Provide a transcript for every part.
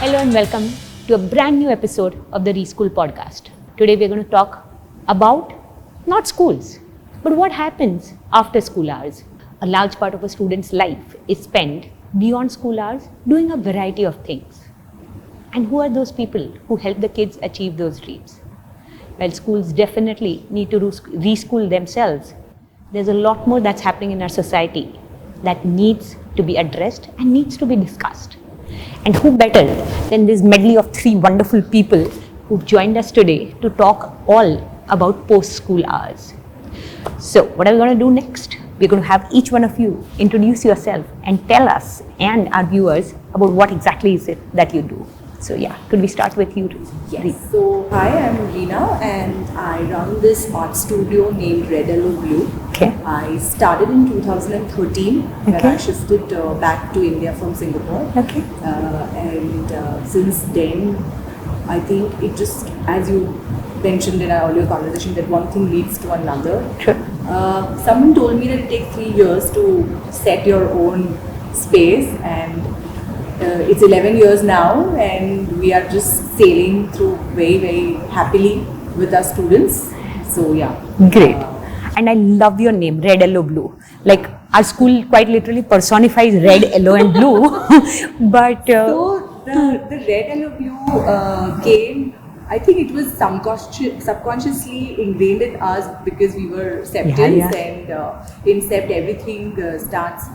Hello and welcome to a brand new episode of the Reschool podcast. Today we're going to talk about not schools, but what happens after school hours. A large part of a student's life is spent beyond school hours doing a variety of things. And who are those people who help the kids achieve those dreams? While schools definitely need to reschool themselves, there's a lot more that's happening in our society that needs to be addressed and needs to be discussed. And who better than this medley of three wonderful people who've joined us today to talk all about post-school hours. So what are we going to do next? We're going to have each one of you introduce yourself and tell us and our viewers about what exactly is it that you do. So yeah, could we start with you? Yes. So hi, I'm Reena and I run this art studio named Redelloblue. Okay. I started in 2013 when I shifted back to India from Singapore. Okay. And since then, I think it just, as you mentioned in our earlier conversation, that one thing leads to another. Sure. Someone told me that it takes 3 years to set your own space, and it's 11 years now, and we are just sailing through very, very happily with our students. So yeah. Great. And I love your name, Redelloblue. Like our school quite literally personifies red, yellow and blue. But so the Redelloblue came, I think it was subconsciously ingrained in us because we were septons, and in sept everything starts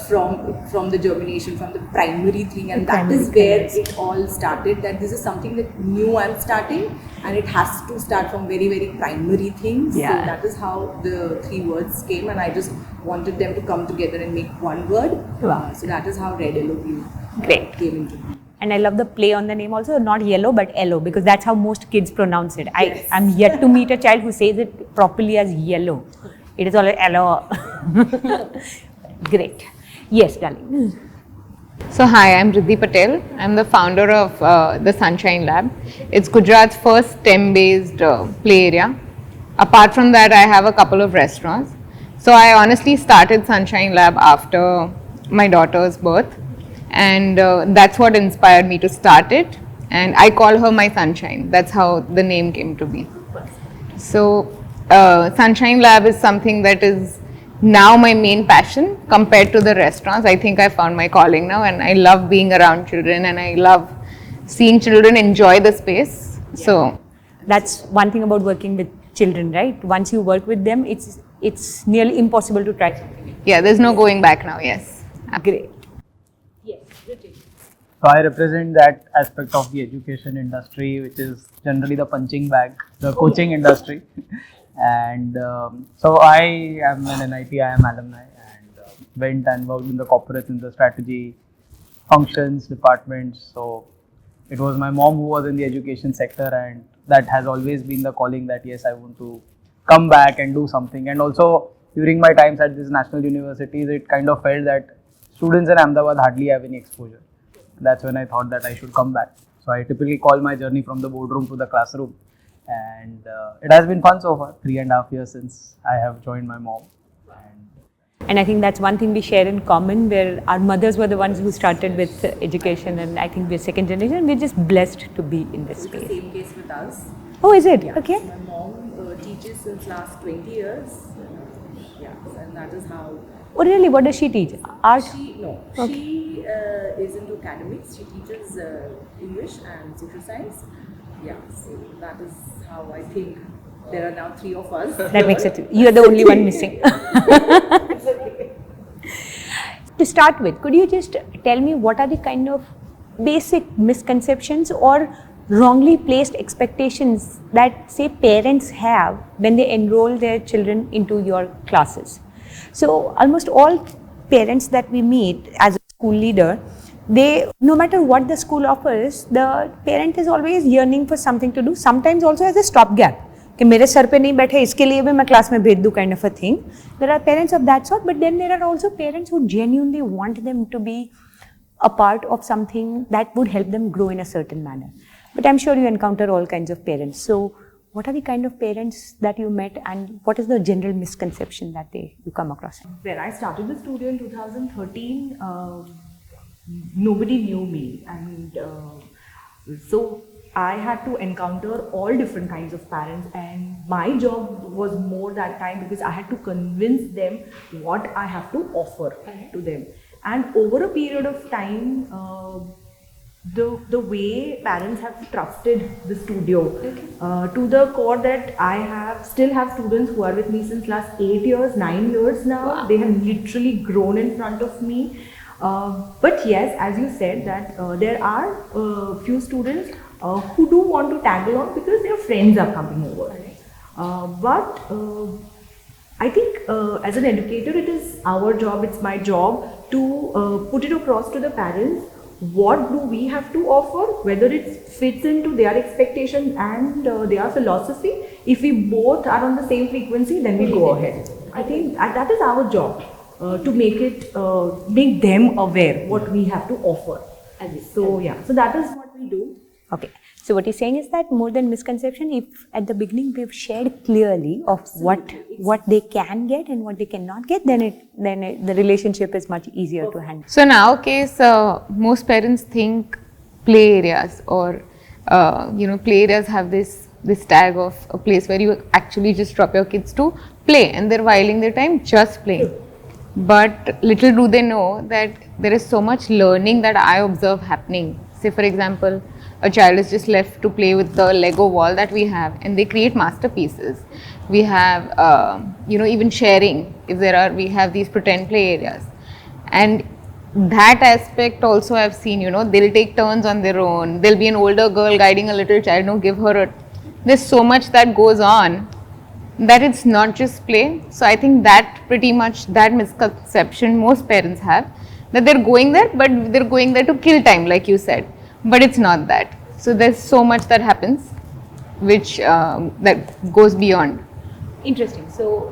from the germination, from the primary thing, and that is where it all started, that this is something that new I'm starting, and it has to start from very, very primary things. So that is how the three words came, and I just wanted them to come together and make one word. So that is how Redelloblue came into me. And I love the play on the name also, not yellow but yellow, because that's how most kids pronounce it. I'm yet to meet a child who says it properly as yellow. It is always yellow. Great. Yes, darling. So hi, I'm Ridhhi Patel. I'm the founder of the Sunshine Lab. It's Gujarat's first STEM-based play area. Apart from that, I have a couple of restaurants. So I honestly started Sunshine Lab after my daughter's birth, and that's what inspired me to start it. And I call her my Sunshine. That's how the name came to be. So Sunshine Lab is something that is now my main passion compared to the restaurants. I think I found my calling now, and I love being around children, and I love seeing children enjoy the space. So that's one thing about working with children, right? Once you work with them, it's nearly impossible to try something. Yeah, there's no going back now. Yes. Great. Yes, Ruchik. So I represent that aspect of the education industry, which is generally the punching bag, the coaching industry. And so I am an NITIM alumni, and went and worked in the corporates in the strategy functions departments. So it was my mom who was in the education sector, and that has always been the calling that yes, I want to come back and do something. And also during my times at these national universities, it kind of felt that students in Ahmedabad hardly have any exposure. That's when I thought that I should come back. So I typically call my journey from the boardroom to the classroom. And it has been fun so far, 3.5 years since I have joined my mom. And I think that's one thing we share in common, where our mothers were the ones who started with education, and I think we're second generation. We're just blessed to be in this space. It's the same case with us. Oh, is it? Yeah. Okay. So my mom teaches since last 20 years. And that is how. Oh, really? What does she teach? Art? She is into academics. She teaches English and social science. Yeah, so that is how I think there are now 3 of us. That makes it, you're the only one missing. To start with, could you just tell me what are the kind of basic misconceptions or wrongly placed expectations that, say, parents have when they enroll their children into your classes? So almost all parents that we meet as a school leader, they, no matter what the school offers, the parent is always yearning for something to do, sometimes also as a stopgap. कि मेरे sir पे नहीं बैठे इसके लिए भी मैं class में भेज दूँ kind of a thing. There are parents of that sort, but then there are also parents who genuinely want them to be a part of something that would help them grow in a certain manner. But I'm sure you encounter all kinds of parents. So what are the kind of parents that you met, and what is the general misconception that you come across? When I started the studio in 2013, nobody knew me, and so I had to encounter all different kinds of parents, and my job was more that time because I had to convince them what I have to offer to them. And over a period of time, the way parents have trusted the studio to the core that I still have students who are with me since last 8 years, 9 years now. Wow. They have literally grown in front of me. But yes, as you said, that there are few students who do want to tag along because their friends are coming over. But I think as an educator, it is our job, it's my job to put it across to the parents. What do we have to offer, whether it fits into their expectations and their philosophy. If we both are on the same frequency, then we go ahead. I think that is our job, to make them aware what we have to offer. So yeah, so that is what we do. Okay. So what he's saying is that more than misconception, if at the beginning we've shared clearly of what they can get and what they cannot get, then the relationship is much easier to handle. So in our case, most parents think play areas or play areas have this tag of a place where you actually just drop your kids to play and they're whiling their time just playing. But little do they know that there is so much learning that I observe happening. Say for example, a child is just left to play with the Lego wall that we have and they create masterpieces. We have, even sharing. We have these pretend play areas. And that aspect also I've seen, they'll take turns on their own. There'll be an older girl guiding a little child, give her there's so much that goes on that it's not just play. So I think that pretty much that misconception most parents have, that they're going there, but they're going there to kill time, like you said. But it's not that. So there's so much that happens, which that goes beyond. Interesting. So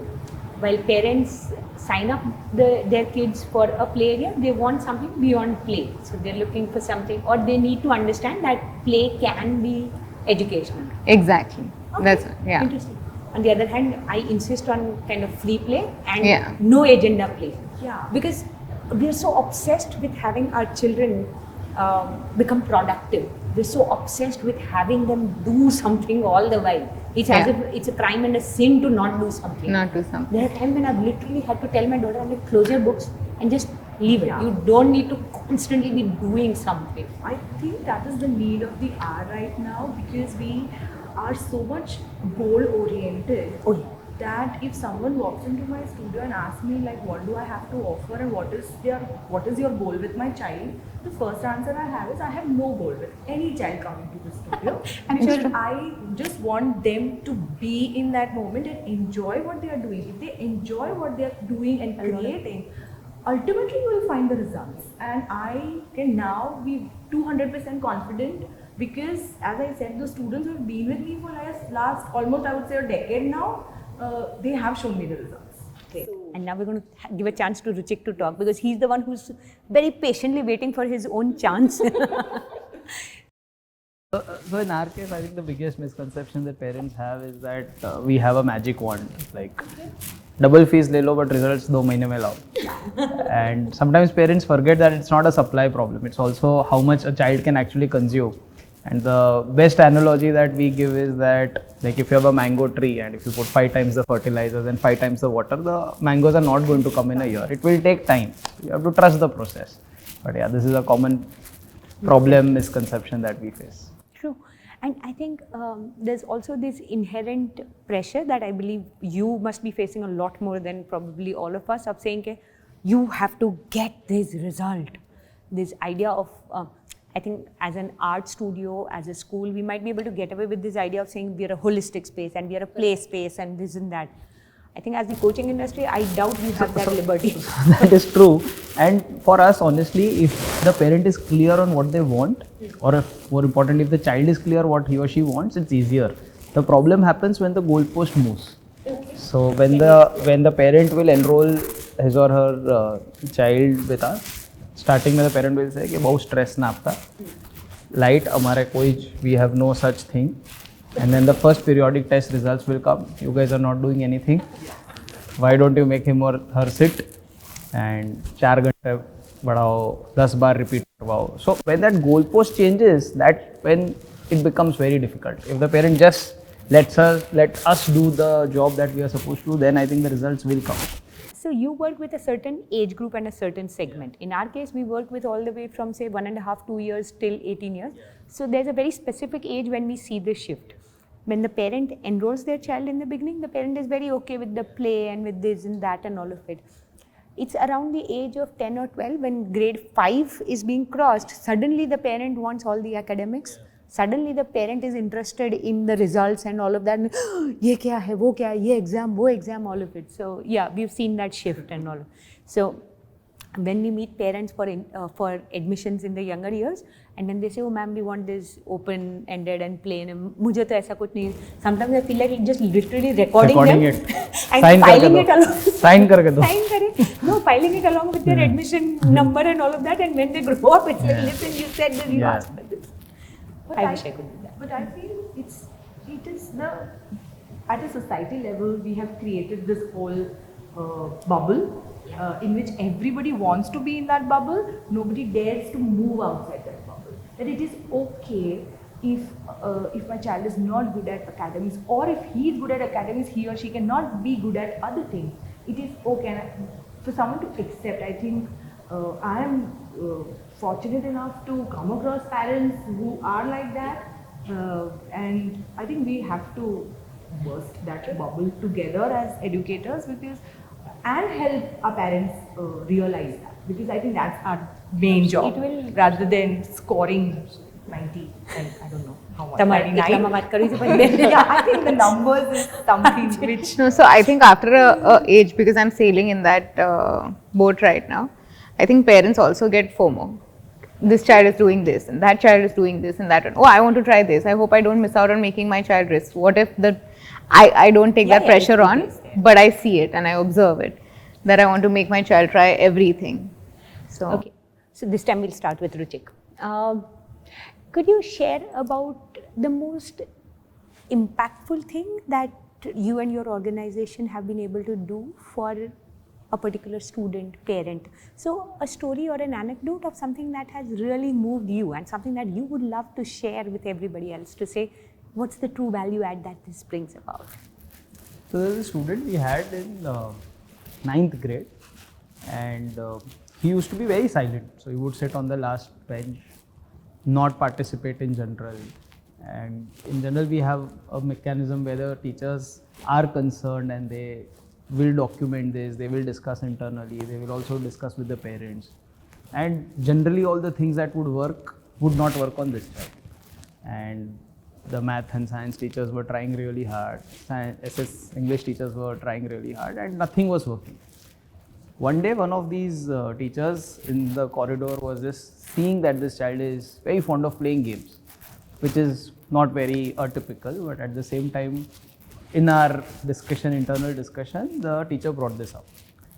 while parents sign up their kids for a play area, they want something beyond play. So they're looking for something, or they need to understand that play can be educational. Exactly. Okay. That's yeah. Interesting. On the other hand, I insist on kind of free play and Yeah. no agenda play. Yeah. Because we are so obsessed with having our children become productive. We're so obsessed with having them do something all the while. It's as Yeah. if it's a crime and a sin to not do something. Not do something. There are times when I've literally had to tell my daughter, I'm like, close your books and just leave it. Yeah. You don't need to constantly be doing something. I think that is the need of the hour right now, because we are so much goal oriented. Oh, yeah. That if someone walks into my studio and asks me like what do I have to offer and what is your goal with my child, the first answer I have is I have no goal with any child coming to the studio. Because I just want them to be in that moment and enjoy what they are doing. If they enjoy what they are doing and creating, ultimately you will find the results. And I can now be 200% confident, because as I said, the students who have been with me for last almost I would say a decade now, they have shown me the results. Great. And now we're going to give a chance to Ruchik to talk, because he's the one who's very patiently waiting for his own chance. So in our case, I think the biggest misconception that parents have is that we have a magic wand, like double fees le lo but results 2 mahine mein lao. And sometimes parents forget that it's not a supply problem, it's also how much a child can actually consume. And the best analogy that we give is that, like, if you have a mango tree and if you put 5 times the fertilizers and 5 times the water, the mangoes are not going to come in a year. It will take time. You have to trust the process. But yeah, this is a common problem, misconception that we face. True. And I think there's also this inherent pressure that I believe you must be facing a lot more than probably all of us, of saying, okay, you have to get this result. This idea of, I think as an art studio, as a school, we might be able to get away with this idea of saying we are a holistic space and we are a play space and this and that. I think as the coaching industry, I doubt you have that liberty. That is true. And for us, honestly, if the parent is clear on what they want, or if, more importantly, if the child is clear what he or she wants, it's easier. The problem happens when the goalpost moves. So when the parent will enroll his or her child with us, starting में the parent will say कि बहुत stress ना आपका, light हमारे कोई, we have no such thing. And then the first periodic test results will come. You guys are not doing anything. Why don't you make him or her sit? And 4 घंटे बढ़ाओ, 10 बार repeat करवाओ. So when that goalpost changes, that when it becomes very difficult. If the parent just let us do the job that we are supposed to, then I think the results will come. So you work with a certain age group and a certain segment. In our case, we work with all the way from say 1.5, 2 years till 18 years. So there's a very specific age when we see this shift. When the parent enrolls their child in the beginning, the parent is very okay with the play and with this and that and all of it. It's around the age of 10 or 12 when grade 5 is being crossed, suddenly the parent wants all the academics. Suddenly the parent is interested in the results and all of that. ये क्या है, वो क्या है, ये exam, वो exam, all of it. So yeah, we've seen that shift and all. So when we meet parents for admissions in the younger years, and then they say, oh ma'am, we want this open-ended and plain. मुझे तो ऐसा कुछ नहीं. Sometimes I feel like just literally recording them it. and Sign filing it along. Sign करके दो. Sign करे. No, filing it along with their admission number and all of that. And when they grow up, it's like, listen, you said that you asked for this. But I wish I could do that. But I feel it is at a society level we have created this whole bubble in which everybody wants to be in that bubble. Nobody dares to move outside that bubble. That it is okay if my child is not good at academics, or if he is good at academics, he or she cannot be good at other things. It is okay. And for someone to accept, I think I am fortunate enough to come across parents who are like that, and I think we have to burst that bubble together as educators, because and help our parents realize that, because I think that's our main job, rather than scoring 90 and I don't know how much. 99. Yeah, I think the numbers is something which. No, so I think after a age, because I'm sailing in that boat right now, I think parents also get FOMO. This child is doing this and that child is doing this and that. Oh, I want to try this. I hope I don't miss out on making my child risk. What if I don't take that pressure on, but I see it and I observe it, that I want to make my child try everything. So okay, so this time we'll start with Ruchik. Could you share about the most impactful thing that you and your organization have been able to do for a particular student, parent? So a story or an anecdote of something that has really moved you and something that you would love to share with everybody else, to say what's the true value add that this brings about. So there's a student we had in 9th grade, and he used to be very silent. So he would sit on the last bench, not participate in general. And in general, we have a mechanism where the teachers are concerned and they will document this, they will discuss internally, they will also discuss with the parents. And generally all the things that would work would not work on this child. And the math and science teachers were trying really hard, SS English teachers were trying really hard, and nothing was working. One day one of these teachers in the corridor was just seeing that this child is very fond of playing games, which is not very atypical, but at the same time, in our discussion, internal discussion, the teacher brought this up.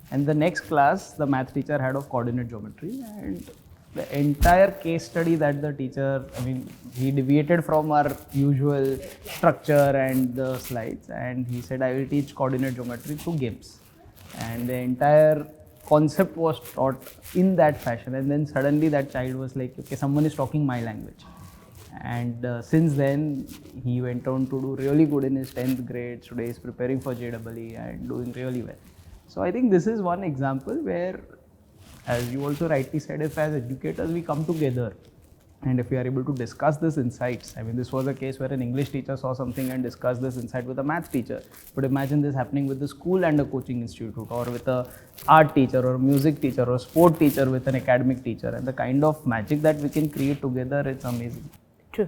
And the next class, the math teacher had of coordinate geometry, and the entire case study that the teacher, he deviated from our usual structure and the slides, and he said, I will teach coordinate geometry through games. And the entire concept was taught in that fashion, and then suddenly that child was like, okay, someone is talking my language. And since then, he went on to do really good in his 10th grade. Today he is preparing for JEE and doing really well. So I think this is one example where, as you also rightly said, if as educators we come together and if we are able to discuss these insights. This was a case where an English teacher saw something and discussed this insight with a math teacher. But imagine this happening with the school and a coaching institute, or with a art teacher or a music teacher or a sport teacher with an academic teacher, and the kind of magic that we can create together, it's amazing. True.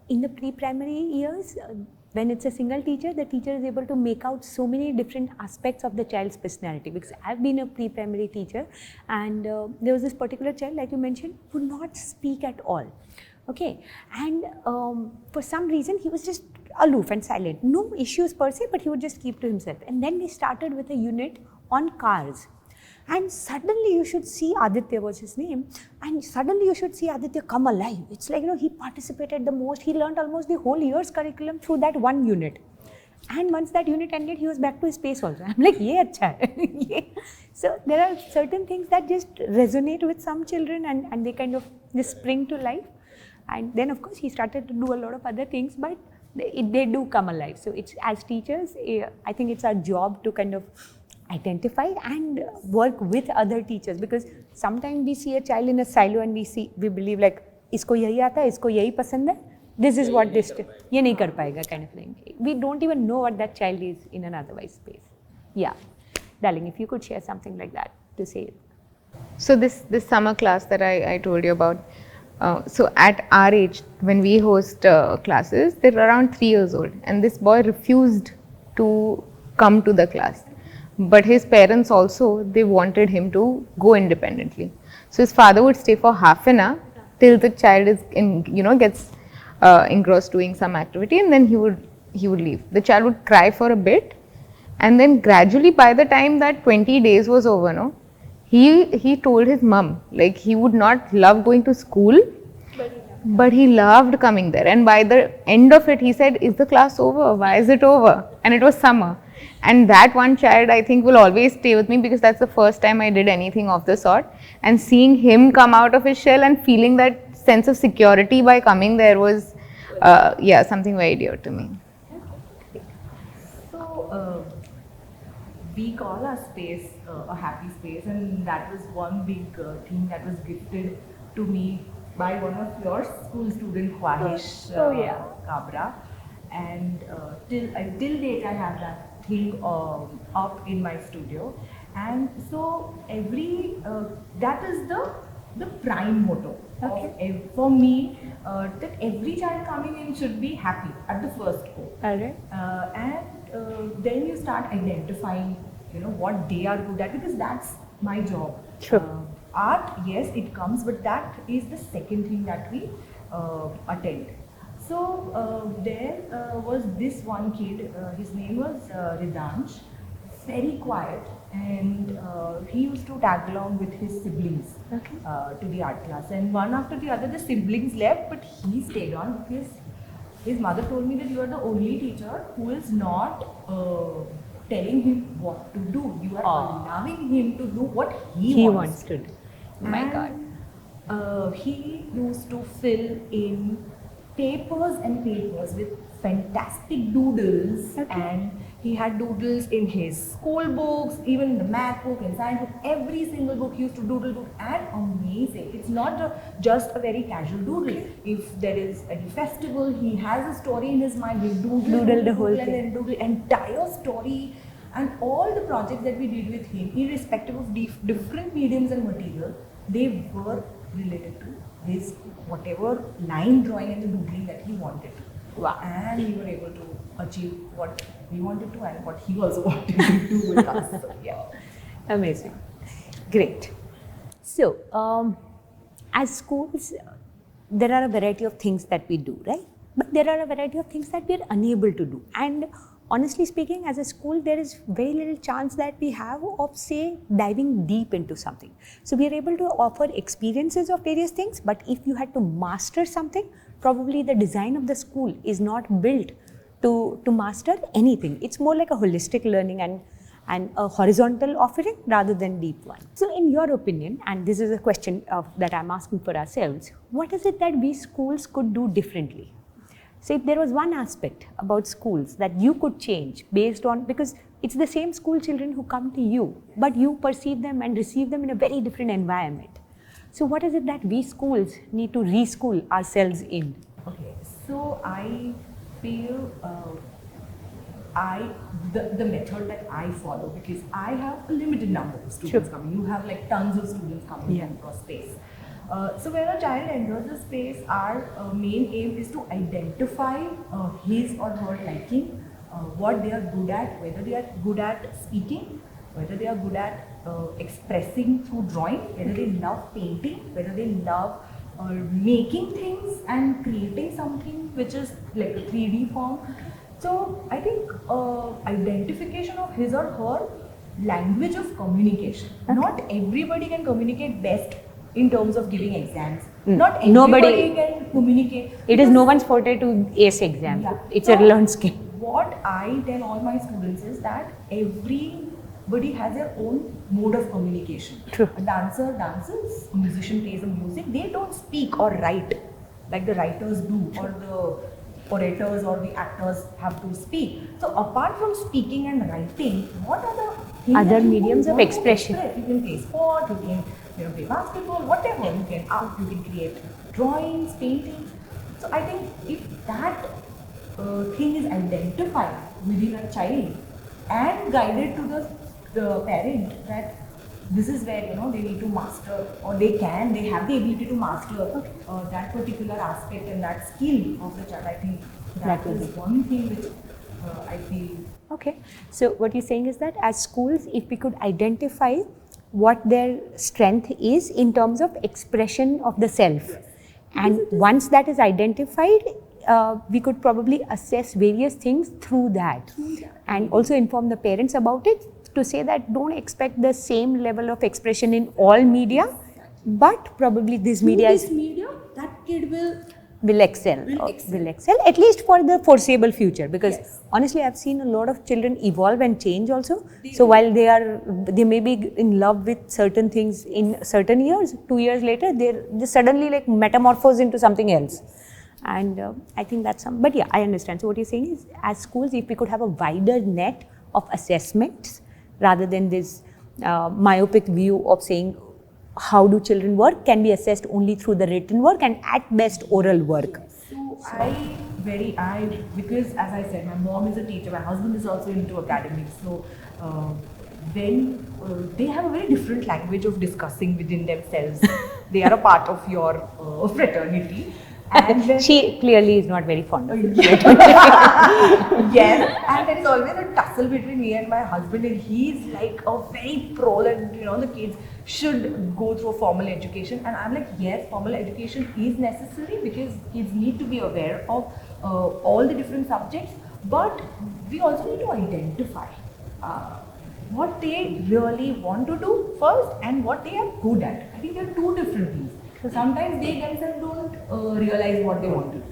In the pre-primary years, when it's a single teacher, the teacher is able to make out so many different aspects of the child's personality. Because I've been a pre-primary teacher, and there was this particular child, like you mentioned, would not speak at all. Okay, and for some reason he was just aloof and silent. No issues per se, but he would just keep to himself. And then we started with a unit on cars. And suddenly you should see Aditya was his name, and suddenly you should see Aditya come alive. It's like, he participated the most. He learned almost the whole year's curriculum through that one unit. And once that unit ended, he was back to his space also. I'm like, ye acha hai. Ye. So there are certain things that just resonate with some children and they kind of just spring to life. And then of course he started to do a lot of other things, but they do come alive. So it's, as teachers, I think it's our job to kind of identify and work with other teachers, because sometimes we see a child in a silo and we believe like, isko yahi aata hai, isko yahi pasand hai, this is what this, ye nahi kar payega kind of thing. We don't even know what that child is in an otherwise space. Yeah. Darling, if you could share something like that to say. So this summer class that I told you about, so at our age, when we host classes, they're around 3 years old, and this boy refused to come to the class. But his parents also, they wanted him to go independently. So his father would stay for half an hour till the child is gets engrossed doing some activity, and then he would leave. The child would cry for a bit, and then gradually, by the time that 20 days was over, no, he told his mum, like, he would not love going to school, but he loved coming there. And by the end of it, he said, is the class over? Why is it over? And it was summer. And that one child, I think, will always stay with me, because that's the first time I did anything of the sort. And seeing him come out of his shell and feeling that sense of security by coming there was, something very dear to me. So, we call our space a happy space, and that was one big thing that was gifted to me by one of your school student, Khwahish Kabra. And till date, I have that thing up in my studio. And so that is the prime motto for me, that every child coming in should be happy at the first go. And then you start identifying, what they are good at, because that's my job. Sure. Art, yes, it comes, but that is the second thing that we attend. So there was this one kid, his name was Ridansh, very quiet, and he used to tag along with his siblings to the art class. And one after the other, the siblings left, but he stayed on because his mother told me that you are the only teacher who is not telling him what to do. You are allowing him to do what he wants to do. Oh my God. He used to fill in papers and papers with fantastic doodles, and he had doodles in his school books, even in the math book and science book. Every single book he used to doodle, and amazing. It's not just a very casual doodle. If there is any festival, he has a story in his mind. He'll doodle the whole thing, and doodle entire story. And all the projects that we did with him, irrespective of different mediums and material, they were related to his whatever line drawing and the doodling that he wanted. Wow. And we were able to achieve what we wanted to and what he also wanted to do with us. So, yeah. Amazing. Great. So, as schools, there are a variety of things that we do, right? But there are a variety of things that we are unable to do. And honestly speaking, as a school, there is very little chance that we have of, say, diving deep into something. So we are able to offer experiences of various things, but if you had to master something, probably the design of the school is not built to master anything. It's more like a holistic learning and a horizontal offering rather than deep one. So in your opinion, and this is a question that I'm asking for ourselves, what is it that we schools could do differently? So if there was one aspect about schools that you could change based on, because it's the same school children who come to you, but you perceive them and receive them in a very different environment. So what is it that we schools need to reschool ourselves in? Okay, so I feel the method that I follow, because I have a limited number of students coming. You have like tons of students coming across space. So when a child enters the space, our main aim is to identify his or her liking, what they are good at, whether they are good at speaking, whether they are good at expressing through drawing, whether they love painting, whether they love making things and creating something which is like a 3D form. So I think identification of his or her language of communication. Not everybody can communicate best in terms of giving exams. Not everybody can communicate. It is no one's forte to ace exam. It's a learned skill. what I tell all my students is that everybody has their own mode of communication. True. A dancer dances, a musician plays the music. They don't speak or write like the writers do, or the orators or the actors have to speak. So apart from speaking and writing, what are the things Other that you mediums of want to expression? express? You can play sport, you can play basketball, whatever. You can art, you can create drawings, paintings. So I think if that thing is identified within a child and guided to the parent that this is where they need to master, or they have the ability to master that particular aspect and that skill of the child. I think that That will is be. one thing which I feel. Okay, so what you're saying is that as schools, if we could identify what their strength is in terms of expression of the self, and once that is identified, we could probably assess various things through that, and also inform the parents about it, to say that don't expect the same level of expression in all media, but probably this media This media, that kid will excel, Will excel. at least for the foreseeable future, because Yes. honestly I've seen a lot of children evolve and change also. So while they may be in love with certain things in certain years, 2 years later they suddenly like metamorphose into something else, and I think that's but yeah, I understand. So what you're saying is, as schools, if we could have a wider net of assessments rather than this myopic view of saying how do children work can be assessed only through the written work and at best oral work. So because as I said, my mom is a teacher, my husband is also into academics. So when they have a very different language of discussing within themselves. They are a part of your fraternity. And then, She clearly is not very fond of it. yes, and there is always a tussle between me and my husband, and he's like a very pro that the kids should go through a formal education, and I'm like, yes, formal education is necessary because kids need to be aware of all the different subjects, but we also need to identify what they really want to do first and what they are good at. I think they're two different things. So sometimes they themselves don't realize what they want to do.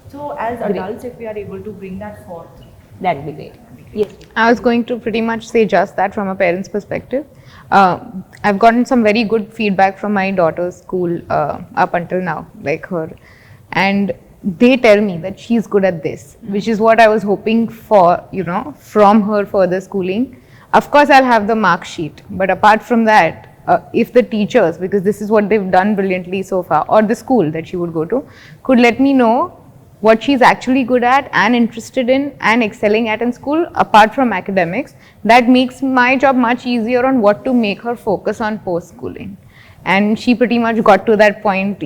So as adults, if we are able to bring that forth, That would be great. Yes. I was going to pretty much say just that from a parent's perspective. I've gotten some very good feedback from my daughter's school up until now, like her. And they tell me that she's good at this, which is what I was hoping for, from her further schooling. Of course, I'll have the mark sheet. But apart from that, if the teachers, because this is what they've done brilliantly so far, or the school that she would go to, could let me know what she's actually good at and interested in and excelling at in school, apart from academics, that makes my job much easier on what to make her focus on post-schooling. And she pretty much got to that point,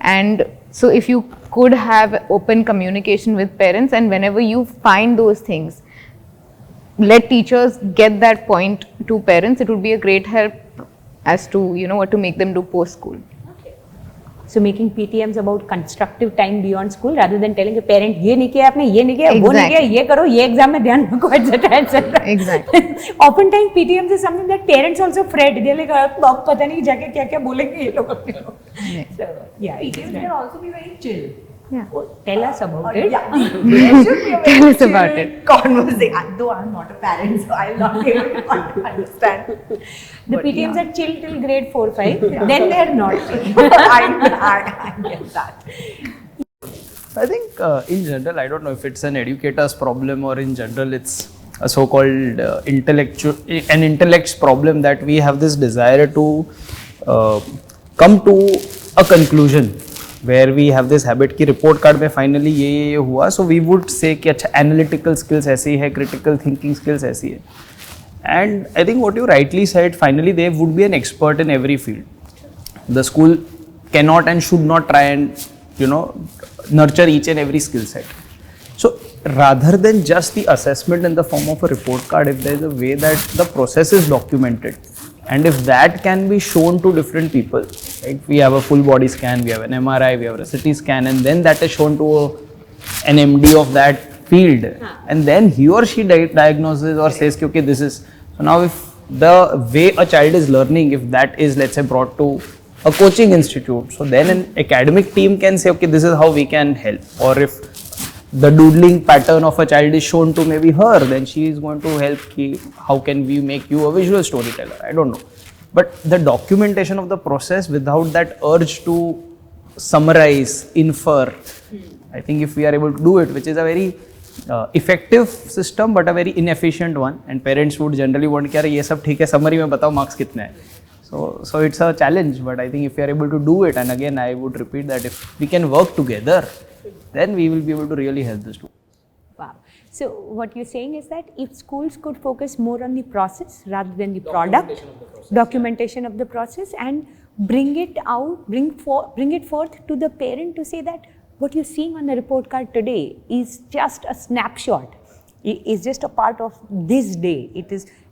And so if you could have open communication with parents, and whenever you find those things, let teachers get that point to parents, it would be a great help as to, what to make them do post-school. So making PTMs about constructive time beyond school rather than telling a parent, ये नहीं किया आपने, ये नहीं किया, वो नहीं किया, ये करो, ये exam में ध्यान रखो, etc. etc. Exactly. Oftentimes PTMs is something that parents also fret. They're like, अब पता नहीं जाके क्या क्या बोलेंगे ये लोग अपने लोग. So yeah, PTMs can also be very chill. Yeah. tell us about it. Yeah, there should be a very Tell us about chill it. conversation. Though I'm not a parent, so I'll not be able to understand. The But PTMs yeah. are chill till grade 4-5. Then they're not. I get that. I think in general, I don't know if it's an educator's problem or in general it's a so-called intellect's problem, that we have this desire to come to a conclusion where we have this habit कि report card में finally ये हुआ, so we would say कि अच्छा analytical skills ऐसी है, critical thinking skills ऐसी है. And I think what you rightly said, finally there would be an expert in every field. The school cannot and should not try and nurture each and every skill set. So rather than just the assessment in the form of a report card, if there is a way that the process is documented, and if that can be shown to different people, like we have a full body scan, we have an MRI, we have a CT scan, and then that is shown to an MD of that field, and then he or she diagnoses or says, okay, this is. So now if the way a child is learning, if that is, let's say, brought to a coaching institute, so then an academic team can say, okay, this is how we can help. Or if the doodling pattern of a child is shown to maybe her, then she is going to help how can we make you a visual storyteller. I don't know. But the documentation of the process without that urge to summarize, infer, I think if we are able to do it, which is a very effective system but a very inefficient one, and parents would generally want कि ये सब ठीक है, summary में बताओ marks कितने हैं. So it's a challenge, but I think if we are able to do it, and again I would repeat that if we can work together, then we will be able to really help the students. Wow. So what you're saying is that if schools could focus more on the process rather than the product, documentation of the process, and bring it out, bring it forth to the parent to say that what you're seeing on the report card today is just a snapshot. Is just a part of this day.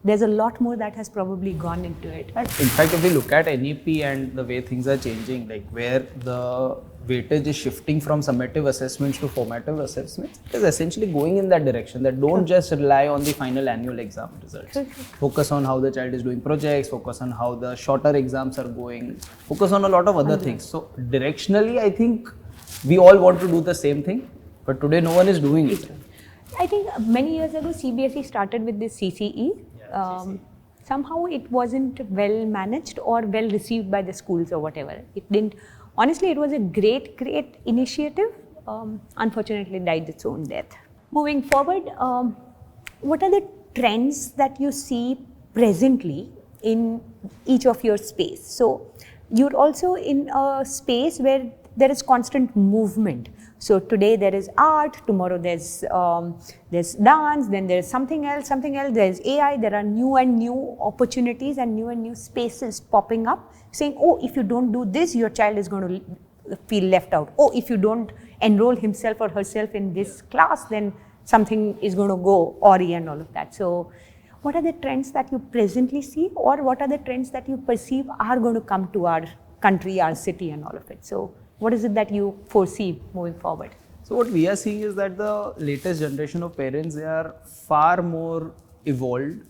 There's a lot more that has probably gone into it. And in fact, if we look at NEP and the way things are changing, like where the weightage is shifting from summative assessments to formative assessments, it is essentially going in that direction, that don't just rely on the final annual exam results. Focus on how the child is doing projects, focus on how the shorter exams are going, focus on a lot of other things. So directionally, I think we all want to do the same thing, but today no one is doing it. I think many years ago CBSE started with this CCE. Somehow it wasn't well managed or well received by the schools or whatever. It didn't. Honestly, it was a great initiative. Unfortunately, died its own death. Moving forward, what are the trends that you see presently in each of your space? So you're also in a space where there is constant movement. So today there is art, tomorrow there's dance, then there's something else, there's AI, there are new and new opportunities and new spaces popping up saying, oh, if you don't do this, your child is going to feel left out. Oh, if you don't enroll himself or herself in this class, then something is going to go awry and all of that. So what are the trends that you presently see, or what are the trends that you perceive are going to come to our country, our city and all of it? So what is it that you foresee moving forward? So what we are seeing is that the latest generation of parents, they are far more evolved,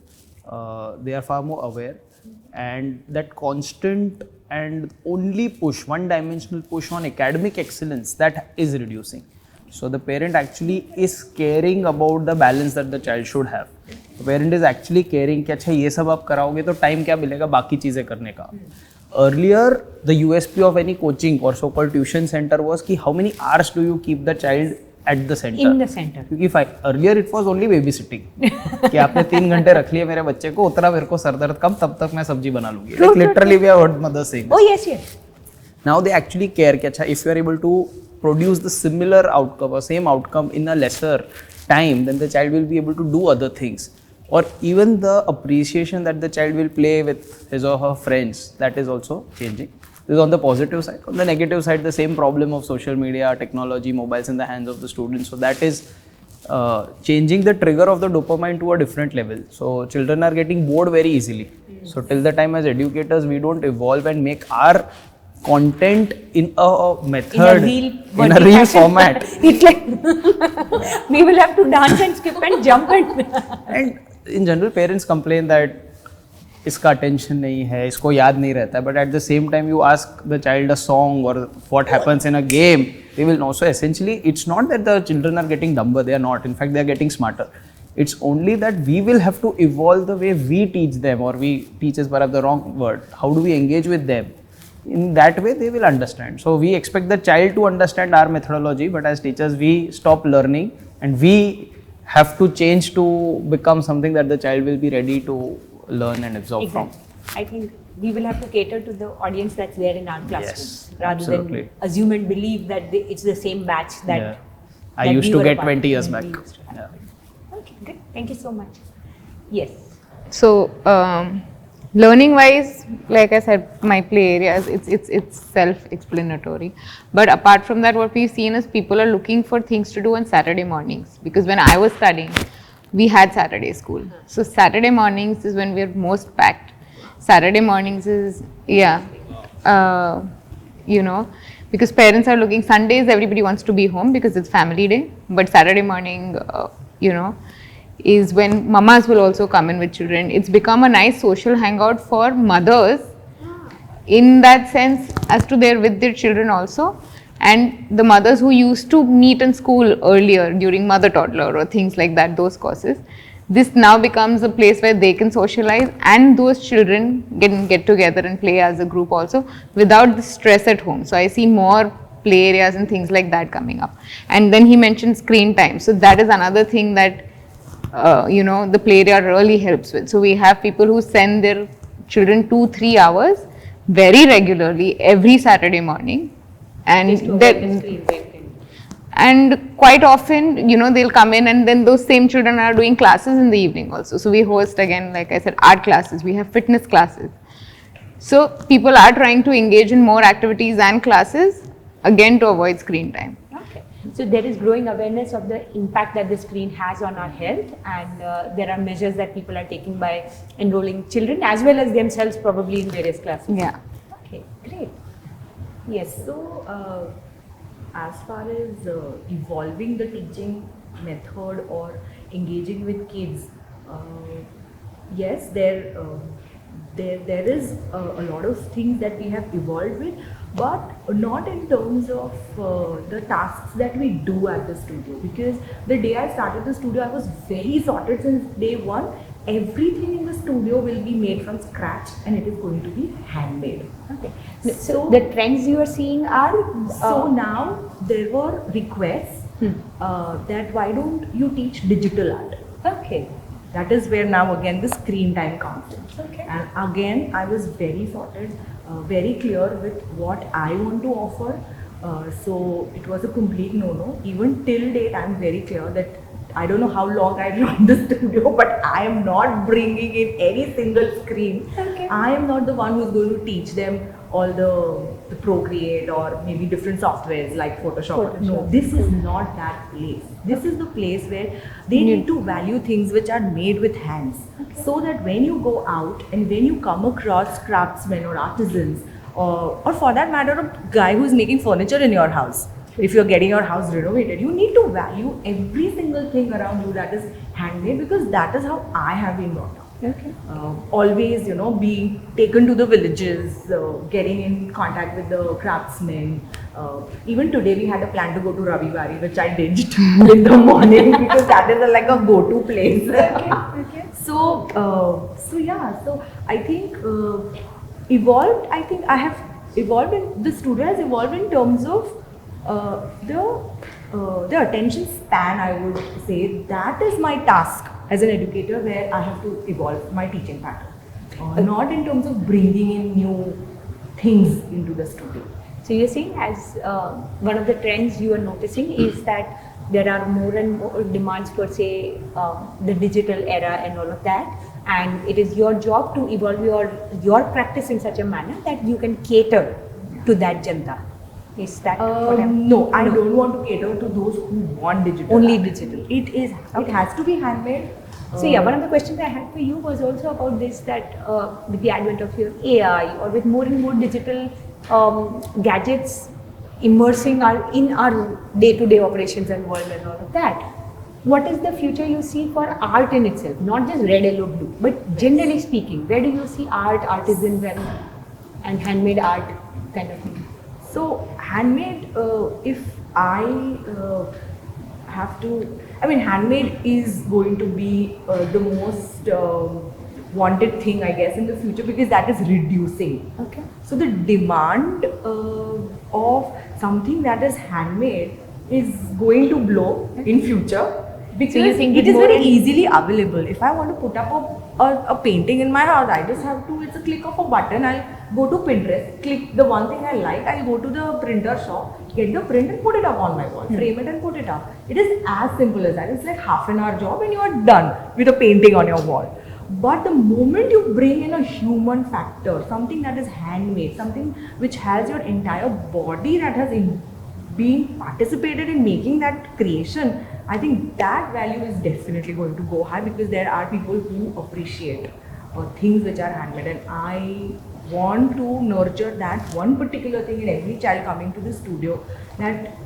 they are far more aware, and that constant and only push, one-dimensional push on academic excellence, that is reducing. So the parent actually is caring about the balance that the child should have. The parent is actually caring कि अच्छा ये सब आप कराओगे तो time क्या मिलेगा बाकी चीज़ें करने का. Earlier, the USP of any coaching or so-called tuition center was कि how many hours do you keep the child at the center? In the center. क्योंकि earlier it was only babysitting. कि आपने 3 घंटे रख लिए मेरे बच्चे को, उतना मेरे को सर दर्द कम, तब तक मैं सब्जी बना लूँगी. Like literally we have heard mothers saying this. Oh yes. Now they actually care कि अच्छा if you are able to produce the similar outcome or same outcome in a lesser time, then the child will be able to do other things. Or even the appreciation that the child will play with his or her friends, that is also changing. This is on the positive side. On the negative side, the same problem of social media, technology, mobiles in the hands of the students. So that is changing the trigger of the dopamine to a different level. So children are getting bored very easily. So till the time as educators, we don't evolve and make our content in a method, in a real format. It's like we will have to dance and skip and jump and in general, parents complain that इसका attention नहीं है, इसको याद नहीं रहता है. But at the same time, you ask the child a song or what happens in a game, they will know. So essentially, it's not that the children are getting dumber. They are not. In fact, they are getting smarter. It's only that we will have to evolve the way we teach them, or we teach is perhaps the wrong word. How do we engage with them? In that way, they will understand. So we expect the child to understand our methodology, but as teachers, we stop learning and we have to change to become something that the child will be ready to learn and absorb from. I think we will have to cater to the audience that's there in our classrooms, rather absolutely. than assume and believe that it's the same batch that I used to get 20 years back. Okay, good. Thank you so much. Yes. So, learning wise, like I said, my play areas, it's self-explanatory. But apart from that, what we've seen is people are looking for things to do on Saturday mornings. Because when I was studying, we had Saturday school. So Saturday mornings is when we're most packed. Saturday mornings is, because parents are looking, Sundays everybody wants to be home because it's family day. But Saturday morning, is when mamas will also come in with children. It's become a nice social hangout for mothers in that sense as to they're with their children also. And the mothers who used to meet in school earlier during mother toddler or things like that, those courses, this now becomes a place where they can socialize and those children can get together and play as a group also without the stress at home. So I see more play areas and things like that coming up. And then he mentioned screen time. So that is another thing that the play area really helps with. So we have people who send their children 2-3 hours very regularly every Saturday morning. And quite often, they'll come in and then those same children are doing classes in the evening also. So we host, again, like I said, art classes, we have fitness classes. So people are trying to engage in more activities and classes, again, to avoid screen time. Okay. So there is growing awareness of the impact that the screen has on our health, and there are measures that people are taking by enrolling children as well as themselves probably in various classes. Yeah. Okay, great. Yes. So, as far as evolving the teaching method or engaging with kids, yes, there is a lot of things that we have evolved with, but not in terms of the tasks that we do at the studio. Because the day I started the studio, I was very sorted since day one. Everything in the studio will be made from scratch and it is going to be handmade. Okay. So the trends you are seeing are So now there were requests that why don't you teach digital art? okay. That is where now again the screen time comes in. Okay. And again I was very sorted, very clear with what I want to offer. So it was a complete no-no. Even till date I am very clear that I don't know how long I run the studio, but I am not bringing in any single screen. Okay. I am not the one who's going to teach them all the Procreate or maybe different softwares like Photoshop. No, this is not that place. This is the place where they need to value things which are made with hands. Okay. So that when you go out and when you come across craftsmen or artisans, or for that matter, a guy who's making furniture in your house, if you're getting your house renovated, you need to value every single thing around you that is handmade, because that is how I have been brought up. Okay. Always, being taken to the villages, getting in contact with the craftsmen. Even today we had a plan to go to Ravivari, which I ditched in the morning because that is like a go-to place. Okay. So I think evolved. I think I have evolved. The studio has evolved in terms of the attention span. I would say that is my task as an educator, where I have to evolve my teaching pattern, not in terms of bringing in new things into the studio. So you're saying as one of the trends you are noticing is that there are more and more demands for, say, the digital era and all of that, and it is your job to evolve your practice in such a manner that you can cater to that janta. Is that what I'm... No, I don't want to cater to those who want digital. Only art. digital. It has to be handmade. So yeah, one of the questions I had for you was also about this, that with the advent of your AI or with more and more digital gadgets immersing in our day-to-day operations and world and all of that, what is the future you see for art in itself? Not just Redelloblue, but generally speaking, where do you see art, artisans and handmade art kind of thing? So handmade, if I have to, handmade is going to be the most wanted thing, I guess, in the future, because that is reducing. Okay. So the demand of something that is handmade is going to blow in future, because So you think it it's is more very in- easily available. If I want to put up a painting in my house, I just have to, it's a click of a button. I'll go to Pinterest, click the one thing I like, I'll go to the printer shop, get the print and put it up on my wall, frame it and put it up. It is as simple as that. It's like half an hour job and you are done with a painting on your wall. But the moment you bring in a human factor, something that is handmade, something which has your entire body that has been participated in making that creation, I think that value is definitely going to go high, because there are people who appreciate things which are handmade, and I want to nurture that one particular thing in every child coming to the studio, that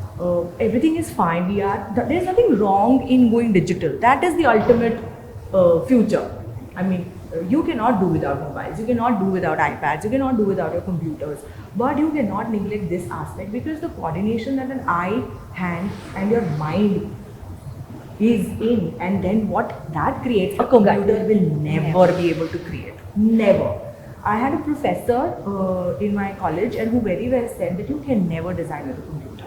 everything is fine. There's nothing wrong in going digital. That is the ultimate future. You cannot do without mobiles, you cannot do without iPads, you cannot do without your computers. But you cannot neglect this aspect, because the coordination that an eye, hand and your mind is in, and then what that creates, a computer will never be able to create. Never. I had a professor in my college and who very well said that you can never design with a computer.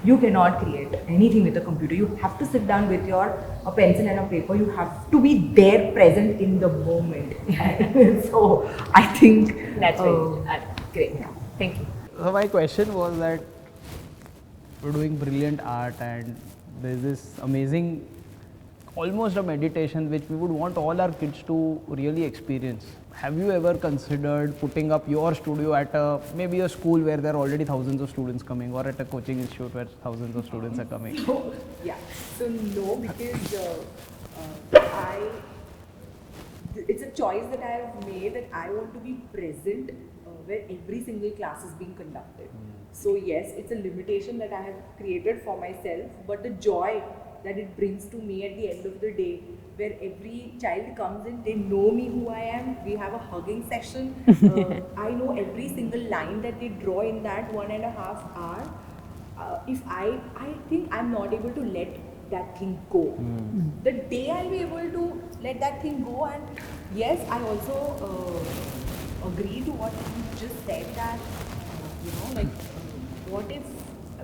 You cannot create anything with a computer. You have to sit down with your pencil and a paper. You have to be there, present in the moment. So I think That's great. Thank you. So my question was that we're doing brilliant art and there's this amazing, almost a meditation which we would want all our kids to really experience. Have you ever considered putting up your studio at maybe a school where there are already thousands of students coming, or at a coaching institute where thousands of students are coming? Yeah. So no, because it's a choice that I have made, that I want to be present where every single class is being conducted. So yes, it's a limitation that I have created for myself, but the joy that it brings to me at the end of the day, where every child comes in, they know me, who I am, we have a hugging session, I know every single line that they draw in that 1.5 hours. If I think I'm not able to let that thing go. The day I'll be able to let that thing go, and yes, I also agree to what you just said, that what if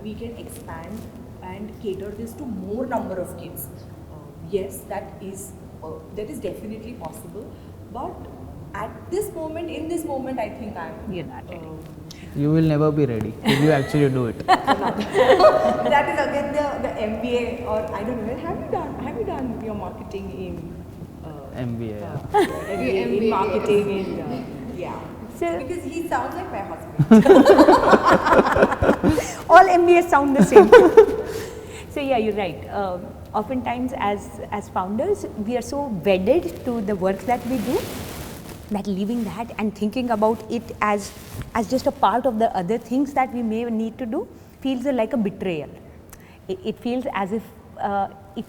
we can expand and cater this to more number of kids? Yes, that is definitely possible, but at this moment, in this moment, I think You're not ready. You will never be ready till you actually do it. That is again the MBA, or I don't know. Have you done your marketing in MBA. MBA in marketing in yeah? So- because he sounds like my husband. All MBAs sound the same. So yeah, you're right. Oftentimes as founders, we are so wedded to the work that we do, that leaving that and thinking about it as just a part of the other things that we may need to do feels like a betrayal. It feels as if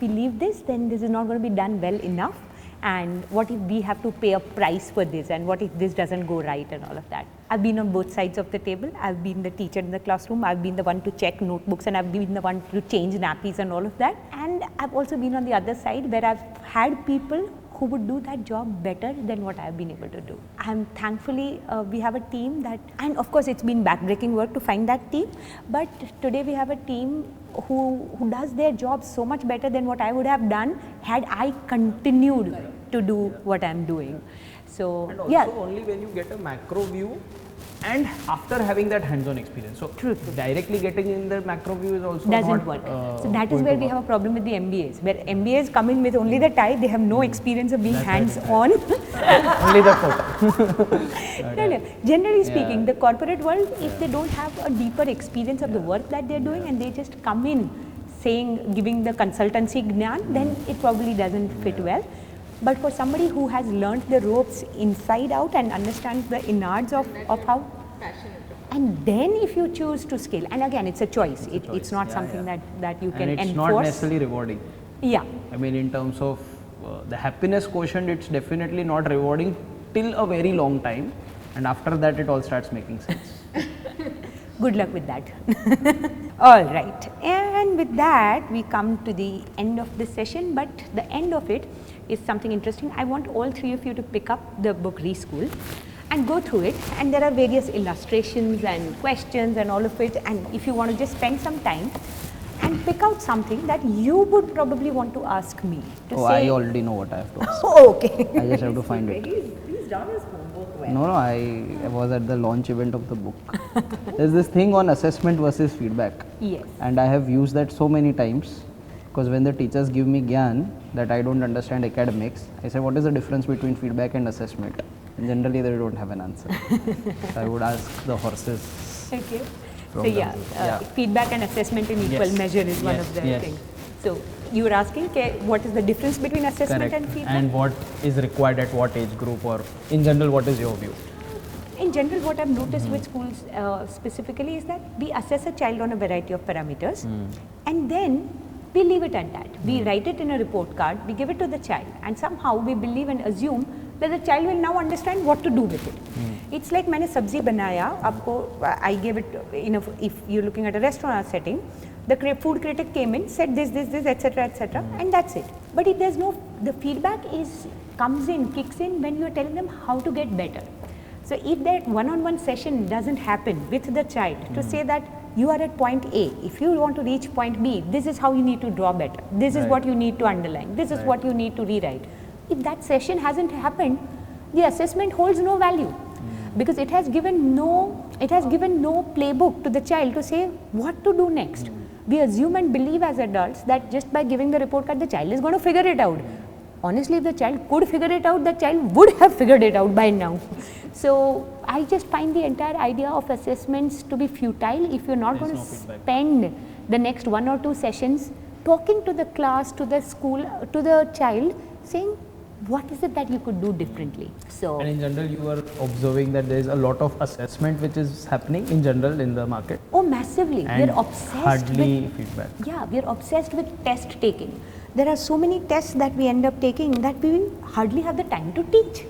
we leave this, then this is not going to be done well enough, and what if we have to pay a price for this, and what if this doesn't go right, and all of that. I've been on both sides of the table. I've been the teacher in the classroom, I've been the one to check notebooks, and I've been the one to change nappies and all of that. And I've also been on the other side where I've had people who would do that job better than what I've been able to do. I'm thankfully, we have a team that, and of course it's been backbreaking work to find that team, but today we have a team who does their job so much better than what I would have done had I continued to do what I'm doing. So And also only when you get a macro view and after having that hands-on experience. So True. directly getting in the macro view is also doesn't not, work. So that is going where to we work. have a problem with the MBAs, where MBAs come in with only the tie, they have no experience of being That's right, hands-on. Only the photo. No. Generally speaking, Yeah. the corporate world, if they don't have a deeper experience of the work that they're doing and they just come in saying, giving the consultancy gnan, then it probably doesn't fit well. But for somebody who has learned the ropes inside out and understands the innards of how, and then if you choose to scale, and again it's a choice, it's not something that you can and it's enforce. not necessarily rewarding. Yeah. I mean, in terms of the happiness quotient, it's definitely not rewarding till a very long time, and after that it all starts making sense. Good luck with that. All right, and with that we come to the end of this session, but the end of it is something interesting. I want all three of you to pick up the book Reschool and go through it, and there are various illustrations and questions and all of it, and if you want to just spend some time and pick out something that you would probably want to ask me to say. I already know what I have to ask. Oh, okay. I just have to find it. He's done his homework well. No, I was at the launch event of the book. There's this thing on assessment versus feedback. Yes. And I have used that so many times, because when the teachers give me gyan that I don't understand academics, I say, what is the difference between feedback and assessment? And generally they don't have an answer. So I would ask the horses. Okay. So From the yeah, book. Yeah. feedback and assessment in equal Yes. measure is one Yes. of the Yes. things. So you were asking what is the difference between assessment and feedback? And what is required at what age group, or in general, what is your view? In general, what I've noticed with schools specifically is that we assess a child on a variety of parameters, and then we leave it at that. We write it in a report card, we give it to the child, and somehow we believe and assume that the child will now understand what to do with it. It's like मैंने सब्जी बनाया आपको I gave it if you're looking at a restaurant setting, the food critic came in, said this etc and that's it. But if there's no, the feedback kicks in when you're telling them how to get better. So if that one-on-one session doesn't happen with the child to say that you are at point A, if you want to reach point B, this is how you need to draw better, this is what you need to underline, this is what you need to rewrite. If that session hasn't happened, the assessment holds no value because it has given no playbook to the child to say what to do next. We assume and believe as adults that just by giving the report card, the child is going to figure it out. Honestly, if the child could figure it out, the child would have figured it out by now. So I just find the entire idea of assessments to be futile if you're not going to spend the next 1 or 2 sessions talking to the class, to the school, to the child, saying what is it that you could do differently. So, and in general, you are observing that there is a lot of assessment which is happening in general in the market. Oh, massively. And we're obsessed hardly with feedback. Yeah, we're obsessed with test taking. There are so many tests that we end up taking that we hardly have the time to teach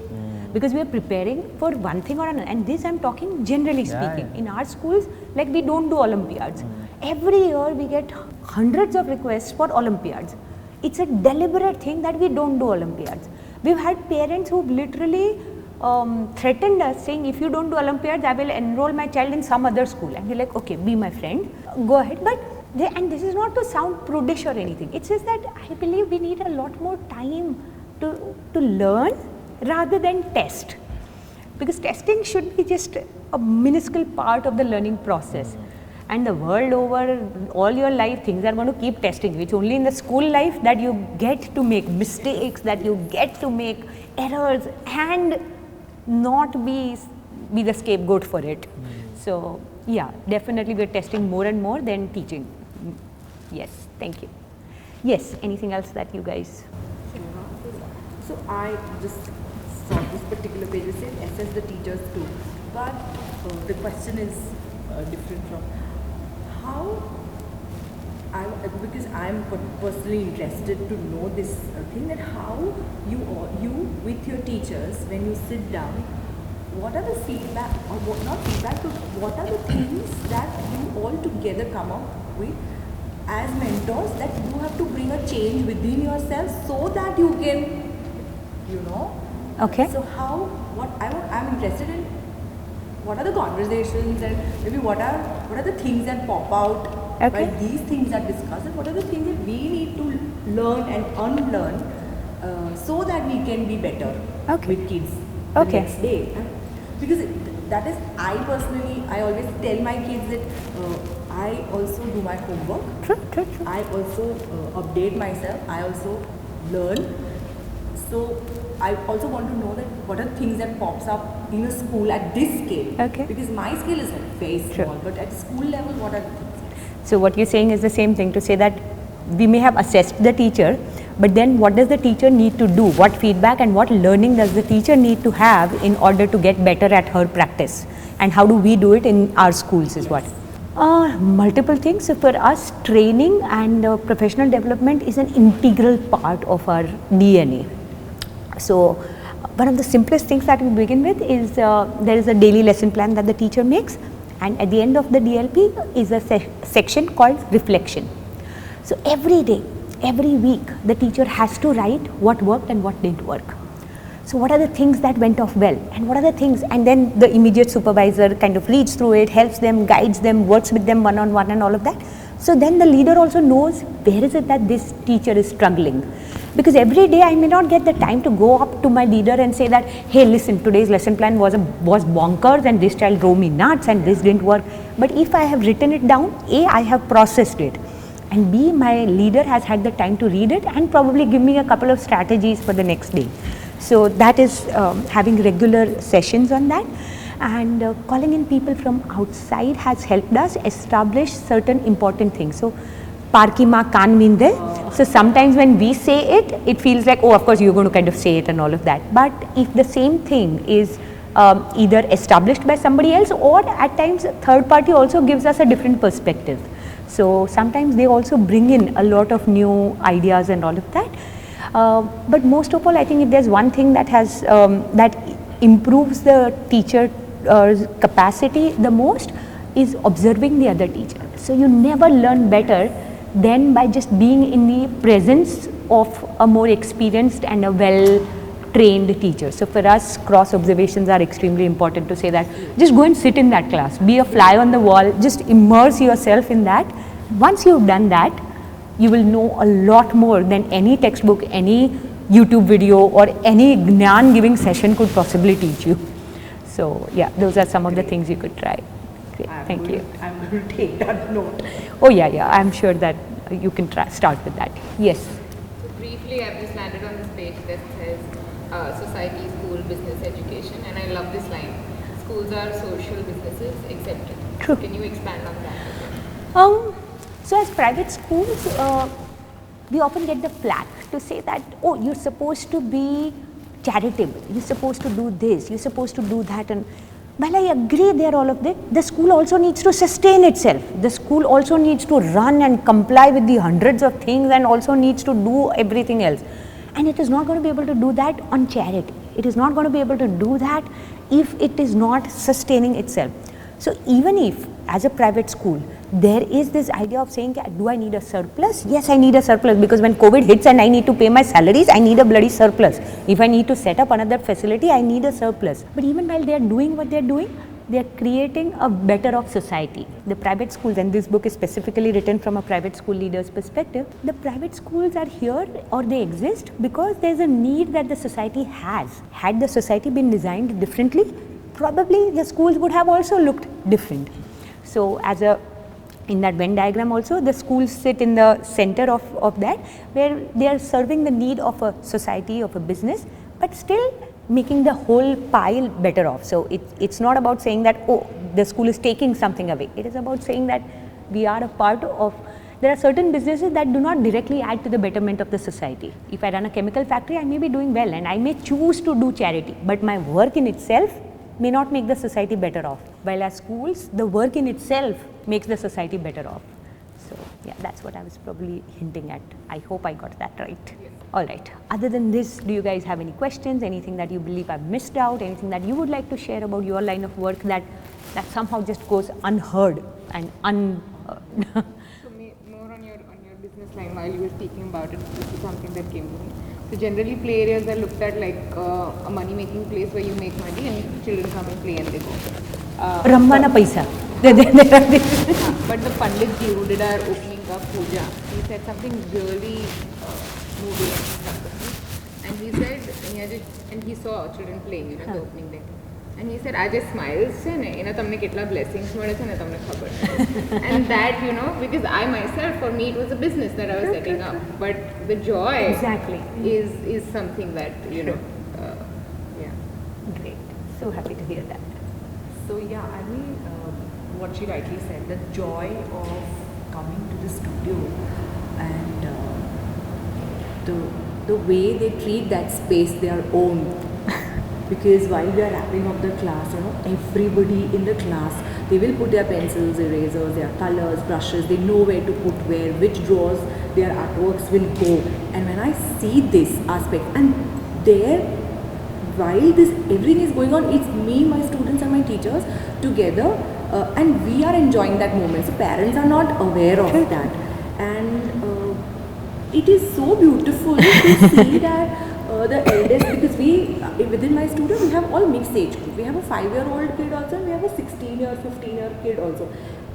because we are preparing for one thing or another. And this I'm talking generally speaking. In our schools, like we don't do Olympiads. Every year we get hundreds of requests for Olympiads. It's a deliberate thing that we don't do Olympiads. We've had parents who literally threatened us saying, if you don't do Olympiads, I will enroll my child in some other school. And we're like, okay, be my friend, go ahead. But and this is not to sound prudish or anything. It's just that I believe we need a lot more time to learn rather than test. Because testing should be just a minuscule part of the learning process. And the world over, all your life, things are going to keep testing you. It's only in the school life that you get to make mistakes, that you get to make errors and not be the scapegoat for it. So yeah, definitely we're testing more and more than teaching. Yes, thank you. Yes, anything else that you guys? So I just saw this particular page, it says assess the teachers too. But the question is different from how, because I'm personally interested to know this thing, that how you with your teachers, when you sit down, what are the feedback, or what, not feedback, but what are the things that you all together come up with as mentors that you have to bring a change within yourself so that you can, Okay. So how, I'm interested in what are the conversations and maybe what are the things that pop out while these things are discussed, and what are the things that we need to learn and unlearn so that we can be better with kids the next day. Because that is, I always tell my kids that I also do my homework. True. I also update myself. I also learn. So I also want to know that what are things that pops up in a school at this scale. Because my scale is very small, but at school level, what are the things? So what you're saying is the same thing, to say that we may have assessed the teacher, but then what does the teacher need to do? What feedback and what learning does the teacher need to have in order to get better at her practice? And how do we do it in our schools is what? Multiple things. So for us, training and professional development is an integral part of our DNA. So one of the simplest things that we begin with is there is a daily lesson plan that the teacher makes, and at the end of the DLP is a section called reflection. So every day, every week, the teacher has to write what worked and what didn't work. So what are the things that went off well, and what are the things, and then the immediate supervisor kind of reads through it, helps them, guides them, works with them one-on-one and all of that. So then the leader also knows where is it that this teacher is struggling. Because every day I may not get the time to go up to my leader and say that, hey, listen, today's lesson plan was bonkers and this child drove me nuts and this didn't work. But if I have written it down, A, I have processed it, and B, my leader has had the time to read it and probably give me a couple of strategies for the next day. So that is having regular sessions on that, and calling in people from outside has helped us establish certain important things. So Parki ma kan minde. So sometimes when we say it, it feels like, oh, of course you're going to kind of say it and all of that. But if the same thing is either established by somebody else, or at times third party also gives us a different perspective. So sometimes they also bring in a lot of new ideas and all of that. But most of all, I think if there's one thing that has that improves the teacher capacity the most is observing the other teacher. So you never learn better than by just being in the presence of a more experienced and a well trained teacher. So for us, cross observations are extremely important, to say that just go and sit in that class, be a fly on the wall, just immerse yourself in that. Once you've done that, you will know a lot more than any textbook, any YouTube video or any Gnan giving session could possibly teach you. So yeah, those are some of the things you could try. Great. Thank you. I'm going to take that note. Oh yeah, I'm sure that you can start with that. Yes. So briefly, I've just landed on this page that says society, school, business, education, and I love this line. Schools are social businesses, etc. True. Can you expand on that? So as private schools, we often get the flack to say that, oh, you're supposed to be charitable, you're supposed to do this, you're supposed to do that. And while I agree there all of that, the school also needs to sustain itself. The school also needs to run and comply with the hundreds of things and also needs to do everything else. And it is not going to be able to do that on charity. It is not going to be able to do that if it is not sustaining itself. So even if as a private school, there is this idea of saying, do I need a surplus? Yes, I need a surplus, because when COVID hits and I need to pay my salaries, I need a bloody surplus. If I need to set up another facility, I need a surplus. But even while they are doing what they are doing, they are creating a better off society. The private schools, and this book is specifically written from a private school leader's perspective, the private schools are here or they exist because there is a need that the society has. Had the society been designed differently, probably the schools would have also looked different. So in that Venn diagram also, the schools sit in the center of that, where they are serving the need of a society, of a business, but still making the whole pile better off. So it's not about saying that, oh, the school is taking something away. It is about saying that we are a part of, there are certain businesses that do not directly add to the betterment of the society. If I run a chemical factory, I may be doing well and I may choose to do charity, but my work in itself may not make the society better off. While as schools, the work in itself makes the society better off. So yeah, that's what I was probably hinting at. I hope I got that right. Yes. All right. Other than this, do you guys have any questions? Anything that you believe I've missed out? Anything that you would like to share about your line of work that somehow just goes unheard and So more on your business line, while you were speaking about it, this is something that came to me. So generally play areas are looked at like a money making place where you make money and children come and play and they go. Rammana paisa. But the Panditji who did our opening of puja, he said something really moving in front of me. And he said, and he saw children playing, the opening day. And he said, I just smiled, tamne ketla blessings male chhe ne tamne khabar. And that, because I myself, for me, it was a business that I was setting up. But the joy is something that, yeah. Great. So happy to hear that. So yeah, I mean, what she rightly said, the joy of coming to the studio and the way they treat that space their own. Because while we are wrapping up the class, everybody in the class, they will put their pencils, erasers, their colors, brushes, they know where to put where, which drawers their artworks will go. And when I see this aspect, and there, while this everything is going on, it's me, my students and my teachers together, and we are enjoying that moment. So parents are not aware of that. And it is so beautiful to see that the eldest, because within my student, we have all mixed age group. We have a 5-year-old kid also, and we have a 16-year, 15-year kid also.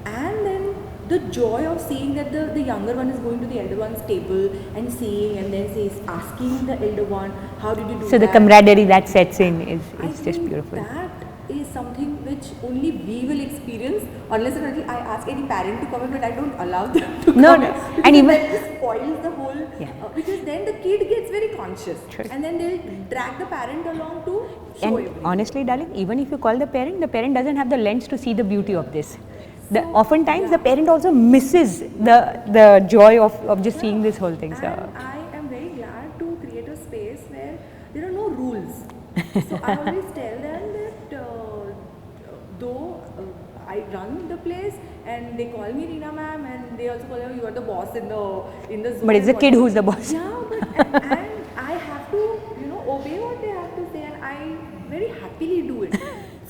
And then the joy of seeing that the younger one is going to the elder one's table and seeing, and then asking the elder one, how did you do that? So the camaraderie that sets in is just beautiful. That is something which only we will experience, unless and until I ask any parent to come in, but I don't allow them to come in. And even that spoils the whole, because then the kid gets very conscious. True. And then they'll drag the parent along to show and everything. honestly, darling, even if you call the parent doesn't have the lens to see the beauty of this. Oftentimes the parent also misses the joy of just seeing this whole thing. So I am very glad to create a space where there are no rules. So I always tell them that though I run the place and they call me Reena ma'am, and they also call you are the boss in the Zoom. But it's the kid who's the boss. Yeah, but and I have to obey what they have to say, and I very happily do it.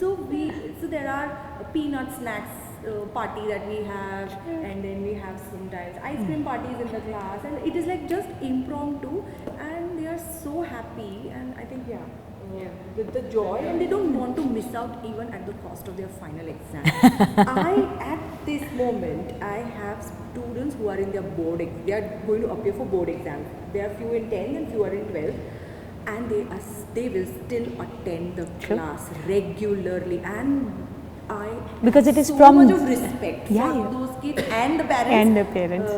So there are peanut snacks party that we have, and then we have sometimes ice cream parties in the class, and it is like just impromptu, and they are so happy, and I think with the joy, and they don't want to miss out even at the cost of their final exam. At this moment, I have students who are in their they are going to appear for board exams. There are few in 10th and few are in 12th, and they will still attend the class regularly, and because it is so from much of respect for those kids and the parents.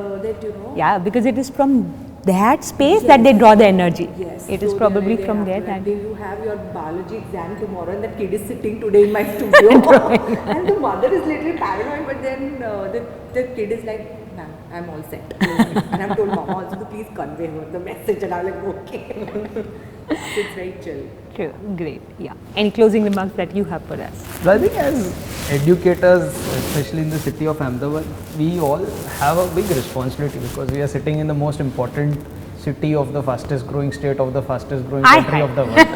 Yeah, because it is from that space that they draw the energy. Yes. It is probably from there that that you have your biology exam tomorrow, and the kid is sitting today in my studio, and the mother is literally paranoid, but then the kid is like, "Ma'am, I'm all set," and I've told Mama also to please convey her the message, and I'm like, okay. So it's very chill. True. Great. Yeah. Any closing remarks that you have for us? So I think as educators, especially in the city of Ahmedabad, we all have a big responsibility because we are sitting in the most important city of the fastest growing state of the fastest growing country of the world.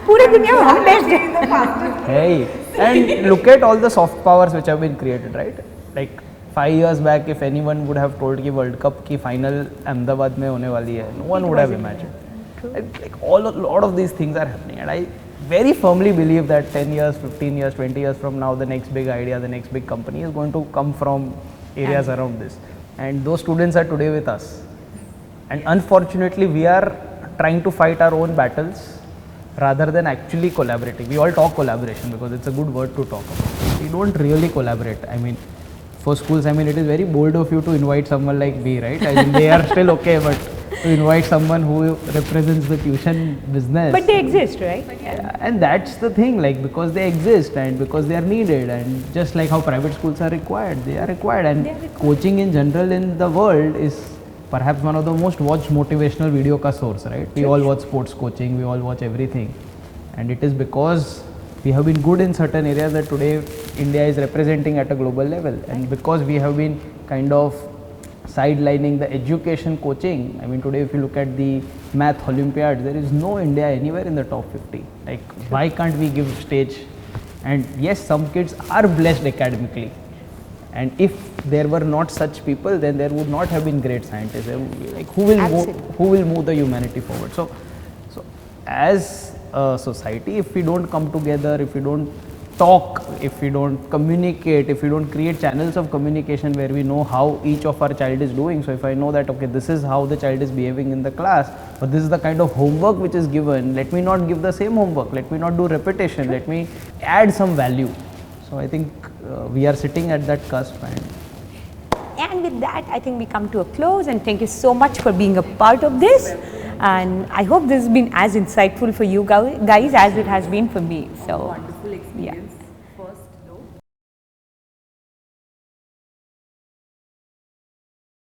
पूरे दुनिया में हम best. Hey, and look at all the soft powers which have been created, right? Like 5 years back, if anyone would have told कि World Cup की final Ahmedabad में होने वाली है, no one would have imagined. Like a lot of these things are happening, and I very firmly believe that 10 years, 15 years, 20 years from now, the next big idea, the next big company is going to come from areas around this, and those students are today with us, and unfortunately we are trying to fight our own battles rather than actually collaborating. We all talk collaboration because it's a good word to talk about. We don't really collaborate. I mean, for schools, I mean, it is very bold of you to invite someone like me, right? I mean, they are still okay, but to invite someone who represents the tuition business. But they exist, right? Yeah, and that's the thing, like, because they exist and because they are needed, and just like how private schools are required, they are required, and coaching in general in the world is perhaps one of the most watched motivational video ka source, right? We all watch sports coaching, we all watch everything, and it is because we have been good in certain areas that today India is representing at a global level, and because we have been kind of sidelining the education coaching. I mean, today if you look at the math Olympiads, there is no India anywhere in the top 50. Like, why can't we give stage? And yes, some kids are blessed academically, and if there were not such people, then there would not have been great scientists. Like, who will move the humanity forward? So as a society, if we don't come together, if we don't talk, if we don't communicate, if we don't create channels of communication where we know how each of our child is doing. So if I know that, okay, this is how the child is behaving in the class, but this is the kind of homework which is given, let me not give the same homework, let me not do repetition, let me add some value. So I think we are sitting at that cusp. And with that, I think we come to a close, and thank you so much for being a part of this. And I hope this has been as insightful for you guys as it has been for me. So Wonderful experience.